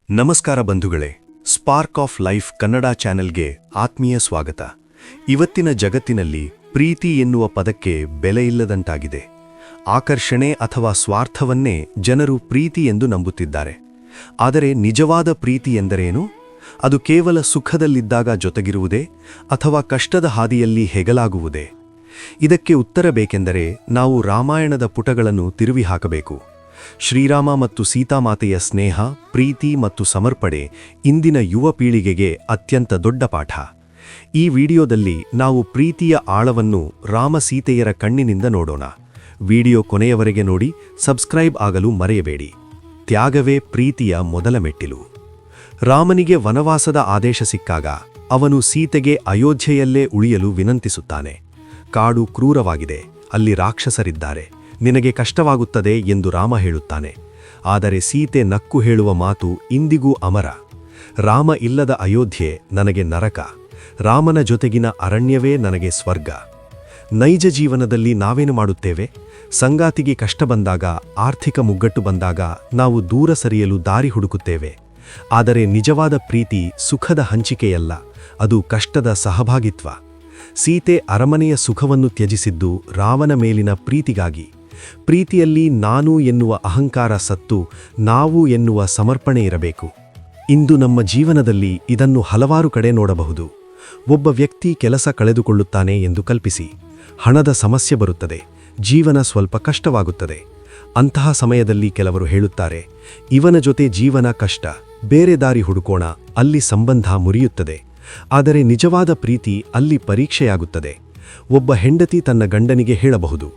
ನಮಸ್ಕಾರ ಬಂಧುಗಳೇ, spark of life Kannada ಚಾನೆಲ್ಗೆ ಆತ್ಮೀಯ ಸ್ವಾಗತ. ಇವತ್ತಿನ ಜಗತ್ತಿನಲ್ಲಿ ಪ್ರೀತಿ ಎನ್ನುವ ಪದಕ್ಕೆ ಬೆಲೆಯಿಲ್ಲದಂತಾಗಿದೆ. ಆಕರ್ಷಣೆ ಅಥವಾ ಸ್ವಾರ್ಥವನ್ನೇ ಜನರು ಪ್ರೀತಿ ಎಂದು ನಂಬುತ್ತಿದ್ದಾರೆ. ಆದರೆ ನಿಜವಾದ ಪ್ರೀತಿ ಎಂದರೇನು? ಅದು ಕೇವಲ ಸುಖದಲ್ಲಿದ್ದಾಗ ಜೊತೆಗಿರುವುದೇ ಅಥವಾ ಕಷ್ಟದ ಹಾದಿಯಲ್ಲಿ ಹೆಗಲಾಗುವುದೇ? ಇದಕ್ಕೆ ಉತ್ತರ ಬೇಕೆಂದರೆ ನಾವು ರಾಮಾಯಣದ ಪುಟಗಳನ್ನು ತಿರುವಿ ಹಾಕಬೇಕು. ಶ್ರೀರಾಮ ಮತ್ತು ಸೀತಾಮಾತೆಯ ಸ್ನೇಹ, ಪ್ರೀತಿ ಮತ್ತು ಸಮರ್ಪಣೆ ಇಂದಿನ ಯುವ ಪೀಳಿಗೆಗೆ ಅತ್ಯಂತ ದೊಡ್ಡ ಪಾಠ. ಈ ವಿಡಿಯೋದಲ್ಲಿ ನಾವು ಪ್ರೀತಿಯ ಆಳವನ್ನು ರಾಮ-ಸೀತೆಯರ ಕಣ್ಣಿನಿಂದ ನೋಡೋಣ. ವಿಡಿಯೋ ಕೊನೆಯವರೆಗೆ ನೋಡಿ, ಸಬ್ಸ್ಕ್ರೈಬ್ ಆಗಲು ಮರೆಯಬೇಡಿ. ತ್ಯಾಗವೇ ಪ್ರೀತಿಯ ಮೊದಲ ಮೆಟ್ಟಿಲು. ರಾಮನಿಗೆ ವನವಾಸದ ಆದೇಶ ಸಿಕ್ಕಾಗ ಅವನು ಸೀತೆಗೆ ಅಯೋಧ್ಯೆಯಲ್ಲೇ ಉಳಿಯಲು ವಿನಂತಿಸುತ್ತಾನೆ. ಕಾಡು ಕ್ರೂರವಾಗಿದೆ, ಅಲ್ಲಿ ರಾಕ್ಷಸರಿದ್ದಾರೆ, ನಿನಗೆ ಕಷ್ಟವಾಗುತ್ತದೆ ಎಂದು ರಾಮ ಹೇಳುತ್ತಾನೆ. ಆದರೆ ಸೀತೆ ನಕ್ಕು ಹೇಳುವ ಮಾತು ಇಂದಿಗೂ ಅಮರ: ರಾಮ ಇಲ್ಲದ ಅಯೋಧ್ಯೆ ನನಗೆ ನರಕ, ರಾಮನ ಜೊತೆಗಿನ ಅರಣ್ಯವೇ ನನಗೆ ಸ್ವರ್ಗ. ನೈಜ ಜೀವನದಲ್ಲಿ ನಾವೇನು ಮಾಡುತ್ತೇವೆ? ಸಂಗಾತಿಗೆ ಕಷ್ಟ ಬಂದಾಗ, ಆರ್ಥಿಕ ಮುಗ್ಗಟ್ಟು ಬಂದಾಗ ನಾವು ದೂರ ಸರಿಯಲು ದಾರಿ ಹುಡುಕುತ್ತೇವೆ. ಆದರೆ ನಿಜವಾದ ಪ್ರೀತಿ ಸುಖದ ಹಂಚಿಕೆಯಲ್ಲ, ಅದು ಕಷ್ಟದ ಸಹಭಾಗಿತ್ವ. ಸೀತೆ ಅರಮನೆಯ ಸುಖವನ್ನು ತ್ಯಜಿಸಿದ್ದು ರಾಮನ ಮೇಲಿನ ಪ್ರೀತಿಗಾಗಿ. ಪ್ರೀತಿಯಲ್ಲಿ ನಾನು ಎನ್ನುವ ಅಹಂಕಾರ ಸತ್ತು ನಾವು ಎನ್ನುವ ಸಮರ್ಪಣೆ ಇರಬೇಕು. ಇಂದು ನಮ್ಮ ಜೀವನದಲ್ಲಿ ಇದನ್ನು ಹಲವಾರು ಕಡೆ ನೋಡಬಹುದು. ಒಬ್ಬ ವ್ಯಕ್ತಿ ಕೆಲಸ ಕಳೆದುಕೊಳ್ಳುತ್ತಾನೆ ಎಂದು ಕಲ್ಪಿಸಿ, ಹಣದ ಸಮಸ್ಯೆ ಬರುತ್ತದೆ, ಜೀವನ ಸ್ವಲ್ಪ ಕಷ್ಟವಾಗುತ್ತದೆ. ಅಂತಹ ಸಮಯದಲ್ಲಿ ಕೆಲವರು ಹೇಳುತ್ತಾರೆ, ಇವನ ಜೊತೆ ಜೀವನ ಕಷ್ಟ, ಬೇರೆ ದಾರಿ ಹುಡುಕೋಣ, ಅಲ್ಲಿ ಸಂಬಂಧ ಮುರಿಯುತ್ತದೆ. ಆದರೆ ನಿಜವಾದ ಪ್ರೀತಿ ಅಲ್ಲಿ ಪರೀಕ್ಷೆಯಾಗುತ್ತದೆ. ಒಬ್ಬ ಹೆಂಡತಿ ತನ್ನ ಗಂಡನಿಗೆ ಹೇಳಬಹುದು,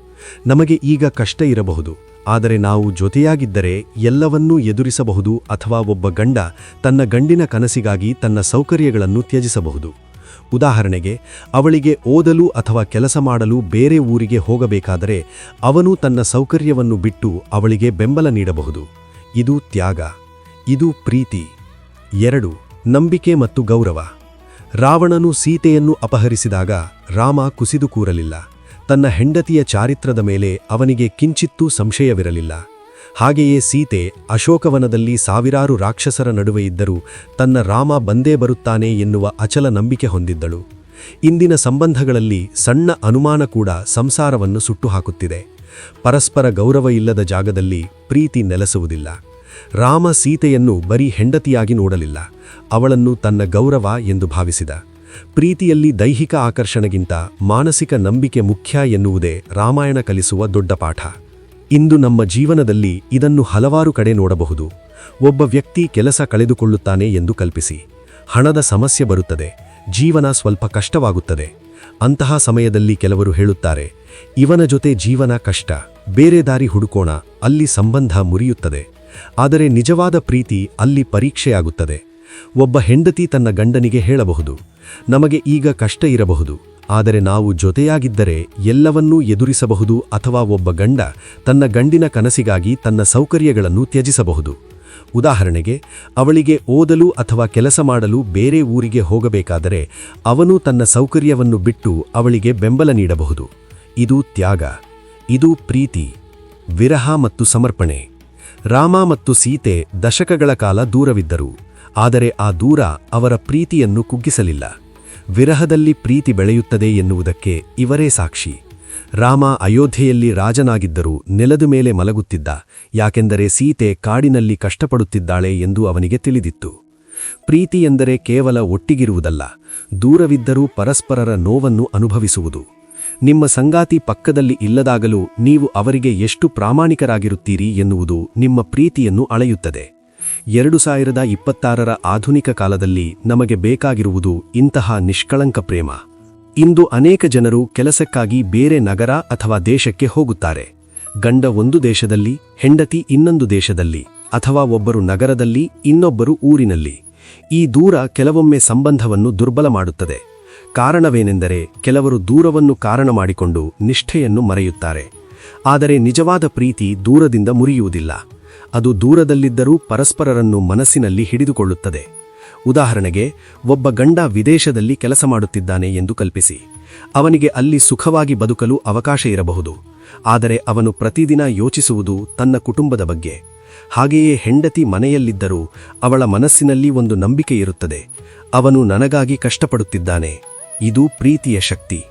ನಮಗೆ ಈಗ ಕಷ್ಟ ಇರಬಹುದು, ಆದರೆ ನಾವು ಜೊತೆಯಾಗಿದ್ದರೆ ಎಲ್ಲವನ್ನೂ ಎದುರಿಸಬಹುದು. ಅಥವಾ ಒಬ್ಬ ಗಂಡ ತನ್ನ ಗಂಡಿನ ಕನಸಿಗಾಗಿ ತನ್ನ ಸೌಕರ್ಯಗಳನ್ನು ತ್ಯಜಿಸಬಹುದು. ಉದಾಹರಣೆಗೆ, ಅವಳಿಗೆ ಓದಲು ಅಥವಾ ಕೆಲಸ ಮಾಡಲು ಬೇರೆ ಊರಿಗೆ ಹೋಗಬೇಕಾದರೆ ಅವನು ತನ್ನ ಸೌಕರ್ಯವನ್ನು ಬಿಟ್ಟು ಅವಳಿಗೆ ಬೆಂಬಲ ನೀಡಬಹುದು. ಇದು ತ್ಯಾಗ, ಇದು ಪ್ರೀತಿ. 2. ನಂಬಿಕೆ ಮತ್ತು ಗೌರವ. ರಾವಣನು ಸೀತೆಯನ್ನು ಅಪಹರಿಸಿದಾಗ ರಾಮ ಕುಸಿದು ಕೂರಲಿಲ್ಲ. ತನ್ನ ಹೆಂಡತಿಯ ಚಾರಿತ್ರದ ಮೇಲೆ ಅವನಿಗೆ ಕಿಂಚಿತ್ತೂ ಸಂಶಯವಿರಲಿಲ್ಲ. ಹಾಗೆಯೇ ಸೀತೆ ಅಶೋಕವನದಲ್ಲಿ ಸಾವಿರಾರು ರಾಕ್ಷಸರ ನಡುವೆ ಇದ್ದರೂ ತನ್ನ ರಾಮ ಬಂದೇ ಬರುತ್ತಾನೆ ಎನ್ನುವ ಅಚಲ ನಂಬಿಕೆ ಹೊಂದಿದ್ದಳು. ಇಂದಿನ ಸಂಬಂಧಗಳಲ್ಲಿ ಸಣ್ಣ ಅನುಮಾನ ಕೂಡ ಸಂಸಾರವನ್ನು ಸುಟ್ಟುಹಾಕುತ್ತಿದೆ. ಪರಸ್ಪರ ಗೌರವ ಇಲ್ಲದ ಜಾಗದಲ್ಲಿ ಪ್ರೀತಿ ನೆಲೆಸುವುದಿಲ್ಲ. ರಾಮ ಸೀತೆಯನ್ನು ಬರೀ ಹೆಂಡತಿಯಾಗಿ ನೋಡಲಿಲ್ಲ, ಅವಳನ್ನು ತನ್ನ ಗೌರವ ಎಂದು ಭಾವಿಸಿದ. ಪ್ರೀತಿಯಲ್ಲಿ ದೈಹಿಕ ಆಕರ್ಷಣೆಗಿಂತ ಮಾನಸಿಕ ನಂಬಿಕೆ ಮುಖ್ಯ ಎನ್ನುವುದೇ ರಾಮಾಯಣ ಕಲಿಸುವ ದೊಡ್ಡ ಪಾಠ. ಇಂದು ನಮ್ಮ ಜೀವನದಲ್ಲಿ ಇದನ್ನು ಹಲವಾರು ಕಡೆ ನೋಡಬಹುದು. ಒಬ್ಬ ವ್ಯಕ್ತಿ ಕೆಲಸ ಕಳೆದುಕೊಳ್ಳುತ್ತಾನೆ ಎಂದು ಕಲ್ಪಿಸಿ, ಹಣದ ಸಮಸ್ಯೆ ಬರುತ್ತದೆ, ಜೀವನ ಸ್ವಲ್ಪ ಕಷ್ಟವಾಗುತ್ತದೆ. ಅಂತಹ ಸಮಯದಲ್ಲಿ ಕೆಲವರು ಹೇಳುತ್ತಾರೆ, ಇವನ ಜೊತೆ ಜೀವನ ಕಷ್ಟ, ಬೇರೆ ದಾರಿ ಹುಡುಕೋಣ, ಅಲ್ಲಿ ಸಂಬಂಧ ಮುರಿಯುತ್ತದೆ. ಆದರೆ ನಿಜವಾದ ಪ್ರೀತಿ ಅಲ್ಲಿ ಪರೀಕ್ಷೆಯಾಗುತ್ತದೆ. ಒಬ್ಬ ಹೆಂಡತಿ ತನ್ನ ಗಂಡನಿಗೆ ಹೇಳಬಹುದು, ನಮಗೆ ಈಗ ಕಷ್ಟ ಇರಬಹುದು, ಆದರೆ ನಾವು ಜೊತೆಯಾಗಿದ್ದರೆ ಎಲ್ಲವನ್ನೂ ಎದುರಿಸಬಹುದು. ಅಥವಾ ಒಬ್ಬ ಗಂಡ ತನ್ನ ಗಂಡಿನ ಕನಸಿಗಾಗಿ ತನ್ನ ಸೌಕರ್ಯಗಳನ್ನು ತ್ಯಜಿಸಬಹುದು. ಉದಾಹರಣೆಗೆ, ಅವಳಿಗೆ ಓದಲು ಅಥವಾ ಕೆಲಸ ಮಾಡಲು ಬೇರೆ ಊರಿಗೆ ಹೋಗಬೇಕಾದರೆ ಅವನು ತನ್ನ ಸೌಕರ್ಯವನ್ನು ಬಿಟ್ಟು ಅವಳಿಗೆ ಬೆಂಬಲ ನೀಡಬಹುದು. ಇದು ತ್ಯಾಗ, ಇದು ಪ್ರೀತಿ. ವಿರಹ ಮತ್ತು ಸಮರ್ಪಣೆ. ರಾಮ ಮತ್ತು ಸೀತೆ ದಶಕಗಳ ಕಾಲ ದೂರವಿದ್ದರು, ಆದರೆ ಆ ದೂರ ಅವರ ಪ್ರೀತಿಯನ್ನು ಕುಗ್ಗಿಸಲಿಲ್ಲ. ವಿರಹದಲ್ಲಿ ಪ್ರೀತಿ ಬೆಳೆಯುತ್ತದೆ ಎನ್ನುವುದಕ್ಕೆ ಇವರೇ ಸಾಕ್ಷಿ. ರಾಮ ಅಯೋಧ್ಯೆಯಲ್ಲಿ ರಾಜನಾಗಿದ್ದರೂ ನೆಲದ ಮೇಲೆ ಮಲಗುತ್ತಿದ್ದ, ಯಾಕೆಂದರೆ ಸೀತೆ ಕಾಡಿನಲ್ಲಿ ಕಷ್ಟಪಡುತ್ತಿದ್ದಾಳೆ ಎಂದು ಅವನಿಗೆ ತಿಳಿದಿತ್ತು. ಪ್ರೀತಿ ಎಂದರೆ ಕೇವಲ ಒಟ್ಟಿಗಿರುವುದಲ್ಲ, ದೂರವಿದ್ದರೂ ಪರಸ್ಪರರ ನೋವನ್ನು ಅನುಭವಿಸುವುದು. ನಿಮ್ಮ ಸಂಗಾತಿ ಪಕ್ಕದಲ್ಲಿ ಇಲ್ಲದಾಗಲೂ ನೀವು ಅವರಿಗೆ ಎಷ್ಟು ಪ್ರಾಮಾಣಿಕರಾಗಿರುತ್ತೀರಿ ಎನ್ನುವುದು ನಿಮ್ಮ ಪ್ರೀತಿಯನ್ನು ಅಳೆಯುತ್ತದೆ. 2026ರ ಆಧುನಿಕ ಕಾಲದಲ್ಲಿ ನಮಗೆ ಬೇಕಾಗಿರುವುದು ಇಂತಹ ನಿಷ್ಕಳಂಕ ಪ್ರೇಮ. ಇಂದು ಅನೇಕ ಜನರು ಕೆಲಸಕ್ಕಾಗಿ ಬೇರೆ ನಗರ ಅಥವಾ ದೇಶಕ್ಕೆ ಹೋಗುತ್ತಾರೆ. ಗಂಡ ಒಂದು ದೇಶದಲ್ಲಿ, ಹೆಂಡತಿ ಇನ್ನೊಂದು ದೇಶದಲ್ಲಿ, ಅಥವಾ ಒಬ್ಬರು ನಗರದಲ್ಲಿ, ಇನ್ನೊಬ್ಬರು ಊರಿನಲ್ಲಿ. ಈ ದೂರ ಕೆಲವೊಮ್ಮೆ ಸಂಬಂಧವನ್ನು ದುರ್ಬಲ ಮಾಡುತ್ತದೆ. ಕಾರಣವೇನೆಂದರೆ, ಕೆಲವರು ದೂರವನ್ನು ಕಾರಣ ಮಾಡಿಕೊಂಡು ನಿಷ್ಠೆಯನ್ನು ಮರೆಯುತ್ತಾರೆ. ಆದರೆ ನಿಜವಾದ ಪ್ರೀತಿ ದೂರದಿಂದ ಮುರಿಯುವುದಿಲ್ಲ, ಅದು ದೂರದಲ್ಲಿದ್ದರೂ ಪರಸ್ಪರರನ್ನು ಮನಸ್ಸಿನಲ್ಲಿ ಹಿಡಿದುಕೊಳ್ಳುತ್ತದೆ. ಉದಾಹರಣೆಗೆ, ಒಬ್ಬ ಗಂಡ ವಿದೇಶದಲ್ಲಿ ಕೆಲಸ ಮಾಡುತ್ತಿದ್ದಾನೆ ಎಂದು ಕಲ್ಪಿಸಿ. ಅವನಿಗೆ ಅಲ್ಲಿ ಸುಖವಾಗಿ ಬದುಕಲು ಅವಕಾಶ ಇರಬಹುದು, ಆದರೆ ಅವನು ಪ್ರತಿದಿನ ಯೋಚಿಸುವುದು ತನ್ನ ಕುಟುಂಬದ ಬಗ್ಗೆ. ಹಾಗೆಯೇ ಹೆಂಡತಿ ಮನೆಯಲ್ಲಿದ್ದರೂ ಅವಳ ಮನಸ್ಸಿನಲ್ಲಿ ಒಂದು ನಂಬಿಕೆ ಇರುತ್ತದೆ. ಅವನು ನನಗಾಗಿ ಕಷ್ಟಪಡುತ್ತಿದ್ದಾನೆ. ಇದು ಪ್ರೀತಿಯ ಶಕ್ತಿ.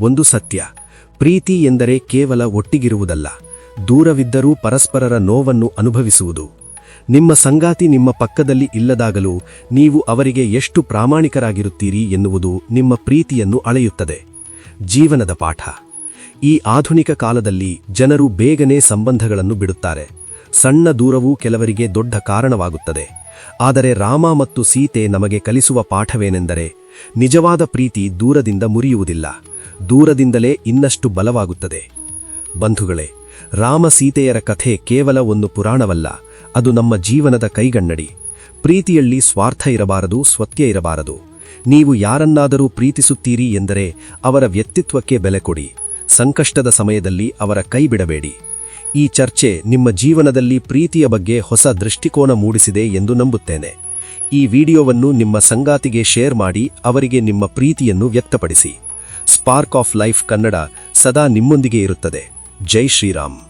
ಒಂದು ಸತ್ಯ, ಪ್ರೀತಿ ಎಂದರೆ ಕೇವಲ ಒಟ್ಟಿಗಿರುವುದಲ್ಲ, ದೂರವಿದ್ದರೂ ಪರಸ್ಪರರ ನೋವನ್ನು ಅನುಭವಿಸುವುದು. ನಿಮ್ಮ ಸಂಗಾತಿ ನಿಮ್ಮ ಪಕ್ಕದಲ್ಲಿ ಇಲ್ಲದಾಗಲೂ ನೀವು ಅವರಿಗೆ ಎಷ್ಟು ಪ್ರಾಮಾಣಿಕರಾಗಿರುತ್ತೀರಿ ಎನ್ನುವುದು ನಿಮ್ಮ ಪ್ರೀತಿಯನ್ನು ಅಳೆಯುತ್ತದೆ. ಜೀವನದ ಪಾಠ. ಈ ಆಧುನಿಕ ಕಾಲದಲ್ಲಿ ಜನರು ಬೇಗನೆ ಸಂಬಂಧಗಳನ್ನು ಬಿಡುತ್ತಾರೆ. ಸಣ್ಣ ದೂರವೂ ಕೆಲವರಿಗೆ ದೊಡ್ಡ ಕಾರಣವಾಗುತ್ತದೆ. ಆದರೆ ರಾಮ ಮತ್ತು ಸೀತೆ ನಮಗೆ ಕಲಿಸುವ ಪಾಠವೇನೆಂದರೆ, ನಿಜವಾದ ಪ್ರೀತಿ ದೂರದಿಂದ ಮುರಿಯುವುದಿಲ್ಲ, ದೂರದಿಂದಲೇ ಇನ್ನಷ್ಟು ಬಲವಾಗುತ್ತದೆ. ಬಂಧುಗಳೇ, ರಾಮ ಸೀತೆಯರ ಕಥೆ ಕೇವಲ ಒಂದು ಪುರಾಣವಲ್ಲ, ಅದು ನಮ್ಮ ಜೀವನದ ಕೈಗನ್ನಡಿ. ಪ್ರೀತಿಯಲ್ಲಿ ಸ್ವಾರ್ಥ ಇರಬಾರದು, ಸ್ವತ್ಯ ಇರಬಾರದು. ನೀವು ಯಾರನ್ನಾದರೂ ಪ್ರೀತಿಸುತ್ತೀರಿ ಎಂದರೆ ಅವರ ವ್ಯಕ್ತಿತ್ವಕ್ಕೆ ಬೆಲೆ ಕೊಡಿ. ಸಂಕಷ್ಟದ ಸಮಯದಲ್ಲಿ ಅವರ ಕೈ ಬಿಡಬೇಡಿ. ಈ ಚರ್ಚೆ ನಿಮ್ಮ ಜೀವನದಲ್ಲಿ ಪ್ರೀತಿಯ ಬಗ್ಗೆ ಹೊಸ ದೃಷ್ಟಿಕೋನ ಮೂಡಿಸಿದೆ ಎಂದು ನಂಬುತ್ತೇನೆ. ಈ ವಿಡಿಯೋವನ್ನು ನಿಮ್ಮ ಸಂಗಾತಿಗೆ ಶೇರ್ ಮಾಡಿ ಅವರಿಗೆ ನಿಮ್ಮ ಪ್ರೀತಿಯನ್ನು ವ್ಯಕ್ತಪಡಿಸಿ. ಸ್ಪಾರ್ಕ್ ಆಫ್ ಲೈಫ್ ಕನ್ನಡ ಸದಾ ನಿಮ್ಮೊಂದಿಗೆ ಇರುತ್ತದೆ. ಜೈ ಶ್ರೀರಾಮ್.